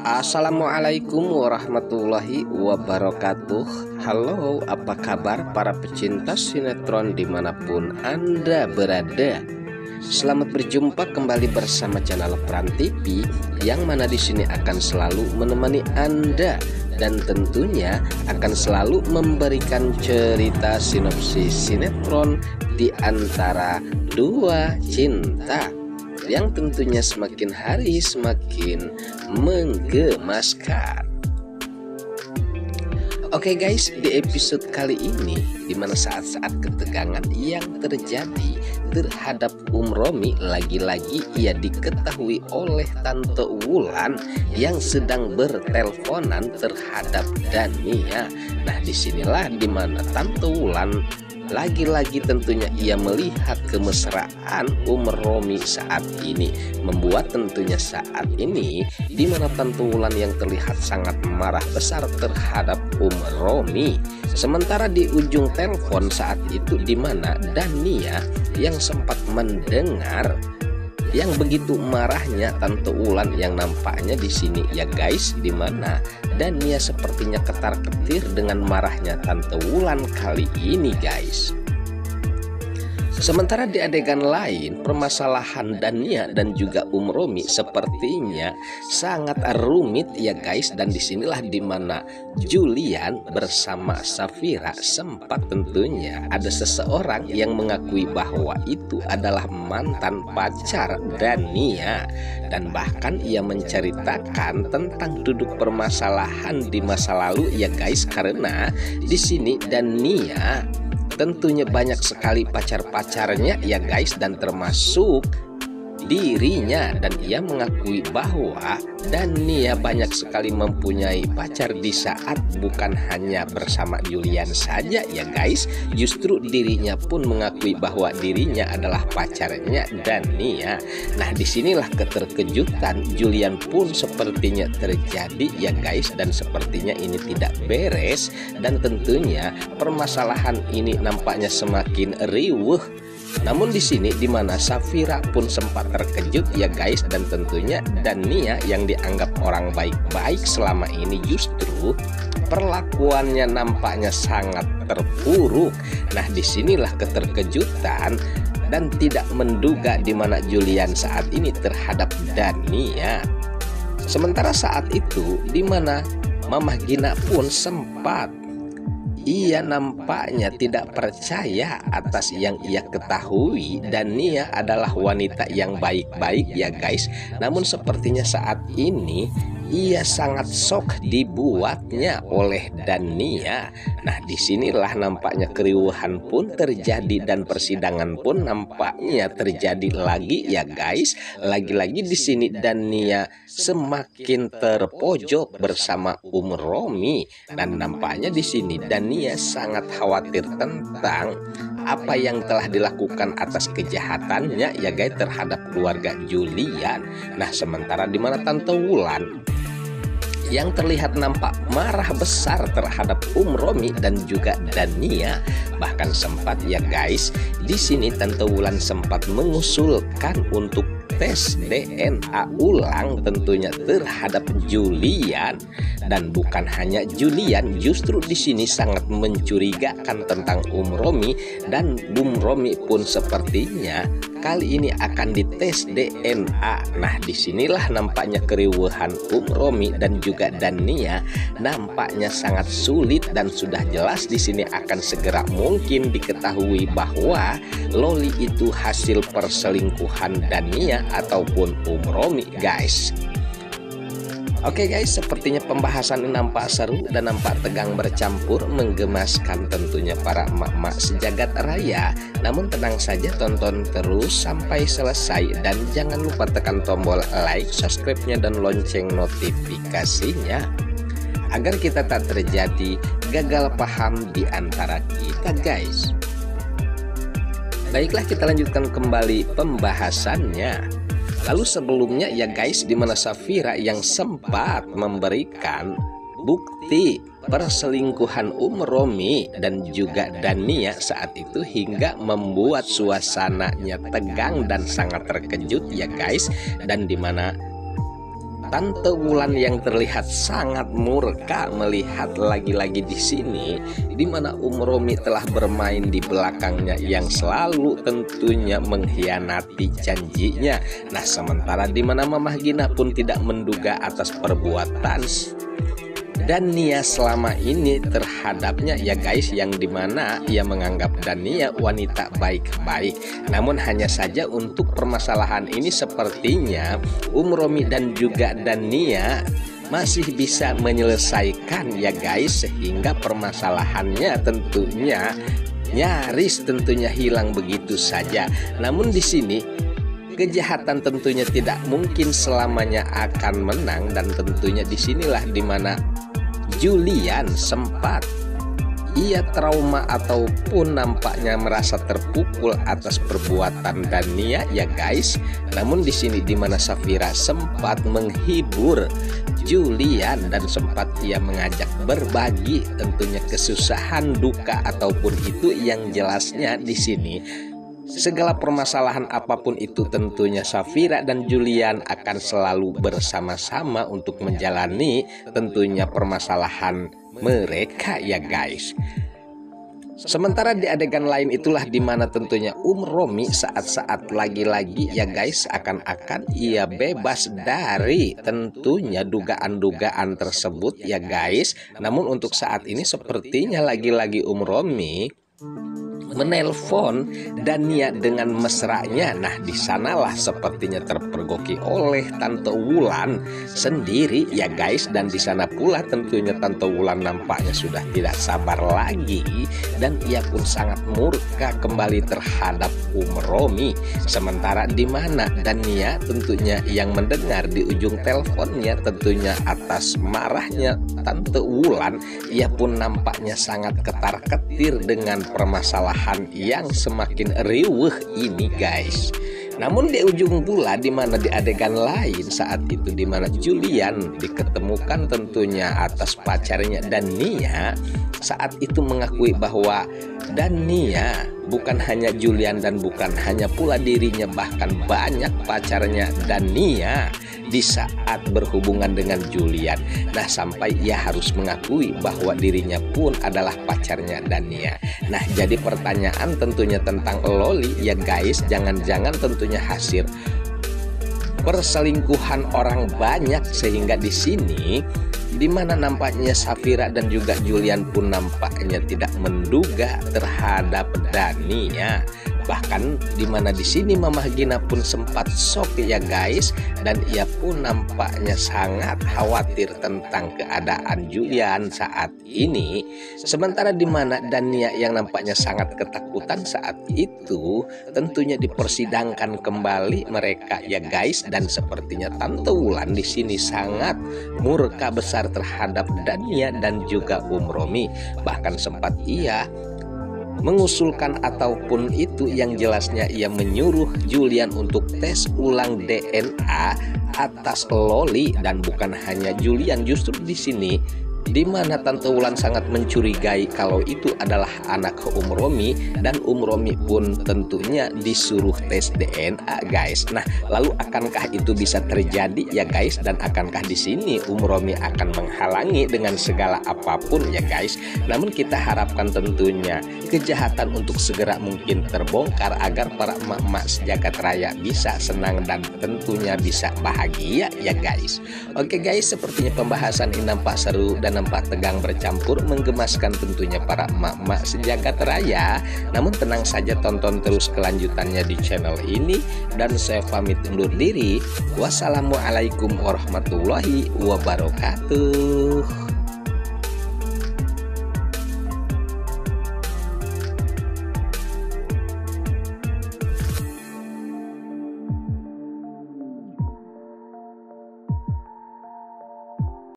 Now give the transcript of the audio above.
Assalamualaikum warahmatullahi wabarakatuh. Halo, apa kabar para pecinta sinetron dimanapun Anda berada? Selamat berjumpa kembali bersama channel Peran TV, yang mana di sini akan selalu menemani Anda dan tentunya akan selalu memberikan cerita sinopsis sinetron di antara dua cinta yang tentunya semakin hari semakin menggemaskan. Oke guys, di episode kali ini dimana saat-saat ketegangan yang terjadi terhadap Romi, lagi-lagi ia diketahui oleh Tante Wulan yang sedang berteleponan terhadap Dania. Nah, disinilah dimana Tante Wulan lagi-lagi tentunya ia melihat kemesraan Romi saat ini, membuat tentunya saat ini di mana Tante Wulan yang terlihat sangat marah besar terhadap Romi. Sementara di ujung telepon saat itu di mana Dania yang sempat mendengar yang begitu marahnya Tante Wulan yang nampaknya di sini ya guys, di mana Dania sepertinya ketar-ketir dengan marahnya Tante Wulan kali ini guys. Sementara di adegan lain, permasalahan Dania dan juga Romi sepertinya sangat rumit ya guys, dan disinilah dimana Julian bersama Safira sempat tentunya ada seseorang yang mengakui bahwa itu adalah mantan pacar Dania, dan bahkan ia menceritakan tentang duduk permasalahan di masa lalu ya guys, karena di sini Dania tentunya banyak sekali pacar-pacarnya ya guys, dan termasuk dirinya, dan ia mengakui bahwa Dania banyak sekali mempunyai pacar di saat bukan hanya bersama Julian saja ya guys, justru dirinya pun mengakui bahwa dirinya adalah pacarnya Dania. Nah, disinilah keterkejutan Julian pun sepertinya terjadi ya guys, dan sepertinya ini tidak beres, dan tentunya permasalahan ini nampaknya semakin riuh. Namun di sini dimana Safira pun sempat terkejut ya guys, dan tentunya Dania yang dianggap orang baik-baik selama ini justru perlakuannya nampaknya sangat terpuruk. Nah, disinilah keterkejutan dan tidak menduga dimana Julian saat ini terhadap Dania. Sementara saat itu dimana Mamah Gina pun sempat ia nampaknya tidak percaya atas yang ia ketahui Dania adalah wanita yang baik-baik ya guys. Namun sepertinya saat ini ia sangat sok dibuatnya oleh Dania. Nah, disinilah nampaknya keriuhan pun terjadi dan persidangan pun nampaknya terjadi lagi ya guys. Lagi-lagi di sini Dania semakin terpojok bersama Romi, dan nampaknya di sini Dania sangat khawatir tentang apa yang telah dilakukan atas kejahatannya ya guys terhadap keluarga Julian. Nah, sementara di mana Tante Wulan yang terlihat nampak marah besar terhadap Romi dan juga Dania, bahkan sempat ya guys, di sini Tante Wulan sempat mengusulkan untuk tes DNA ulang tentunya terhadap Julian, dan bukan hanya Julian, justru di sini sangat mencurigakan tentang Romi, dan Romi pun sepertinya kali ini akan dites DNA. Nah, disinilah nampaknya keriuhan Romi dan juga Dania nampaknya sangat sulit, dan sudah jelas di sini akan segera mungkin diketahui bahwa Loli itu hasil perselingkuhan Dania ataupun Romi guys. Oke guys, sepertinya pembahasan ini nampak seru dan nampak tegang bercampur mengemaskan tentunya para emak-emak sejagat raya. Namun tenang saja, tonton terus sampai selesai dan jangan lupa tekan tombol like, subscribe-nya dan lonceng notifikasinya agar kita tak terjadi gagal paham di antara kita guys. Baiklah, kita lanjutkan kembali pembahasannya. Lalu sebelumnya ya guys, dimana Safira yang sempat memberikan bukti perselingkuhan Romi dan juga Dania saat itu hingga membuat suasananya tegang dan sangat terkejut ya guys, dan dimana Tante Wulan yang terlihat sangat murka melihat lagi-lagi di sini di mana Romi telah bermain di belakangnya yang selalu tentunya mengkhianati janjinya. Nah, sementara di mana Mamah Gina pun tidak menduga atas perbuatan Dania selama ini terhadapnya ya guys, yang dimana ia menganggap Dania wanita baik-baik. Namun hanya saja untuk permasalahan ini sepertinya Romi dan juga Dania masih bisa menyelesaikan ya guys, sehingga permasalahannya tentunya nyaris hilang begitu saja. Namun di sini kejahatan tentunya tidak mungkin selamanya akan menang, dan tentunya disinilah dimana Julian sempat ia trauma ataupun nampaknya merasa terpukul atas perbuatan Dania ya guys. Namun di sini dimana Safira sempat menghibur Julian dan sempat ia mengajak berbagi tentunya kesusahan duka ataupun itu yang jelasnya di sini. Segala permasalahan apapun itu tentunya Safira dan Julian akan selalu bersama-sama untuk menjalani tentunya permasalahan mereka ya guys. Sementara di adegan lain itulah dimana tentunya Romi saat-saat lagi-lagi ya guys akan-akan ia bebas dari tentunya dugaan-dugaan tersebut ya guys. Namun untuk saat ini sepertinya lagi-lagi Romi menelpon Dania dengan mesranya. Nah, di sanalah sepertinya terpergoki oleh Tante Wulan sendiri ya guys, dan di sana pula tentunya Tante Wulan nampaknya sudah tidak sabar lagi dan ia pun sangat murka kembali terhadap Romi. Sementara di mana Dania tentunya yang mendengar di ujung teleponnya tentunya atas marahnya Tante Wulan, ia pun nampaknya sangat ketar-ketir dengan permasalahan yang semakin riuh ini guys. Namun di ujung pula di mana di adegan lain saat itu di mana Julian diketemukan tentunya atas pacarnya Dania, saat itu mengakui bahwa Dania bukan hanya Julian dan bukan hanya pula dirinya, bahkan banyak pacarnya Dania di saat berhubungan dengan Julian. Nah, sampai ia harus mengakui bahwa dirinya pun adalah pacarnya Dania. Nah, jadi pertanyaan tentunya tentang Loli ya guys, jangan-jangan tentunya hasil perselingkuhan orang banyak, sehingga di sini dimana nampaknya Safira dan juga Julian pun nampaknya tidak menduga terhadap Dania. Bahkan dimana di sini Mamah Gina pun sempat shock ya guys, dan ia pun nampaknya sangat khawatir tentang keadaan Julian saat ini. Sementara dimana Dania yang nampaknya sangat ketakutan saat itu tentunya dipersidangkan kembali mereka ya guys, dan sepertinya Tante Wulan di sini sangat murka besar terhadap Dania dan juga Romi. Bahkan sempat ia mengusulkan ataupun itu yang jelasnya ia menyuruh Julian untuk tes ulang DNA atas Loli, dan bukan hanya Julian, justru di sini di mana Tante Wulan sangat mencurigai kalau itu adalah anak Romi, dan Romi pun tentunya disuruh tes DNA guys. Nah, lalu akankah itu bisa terjadi ya guys, dan akankah di sini Romi akan menghalangi dengan segala apapun ya guys. Namun kita harapkan tentunya kejahatan untuk segera mungkin terbongkar agar para emak-emak sejagat raya bisa senang dan tentunya bisa bahagia ya guys. Oke guys, sepertinya pembahasan ini nampak seru dan nampak tegang bercampur menggemaskan tentunya para emak-emak sejagat raya. Namun tenang saja, tonton terus kelanjutannya di channel ini, dan saya pamit undur diri. Wassalamualaikum warahmatullahi wabarakatuh.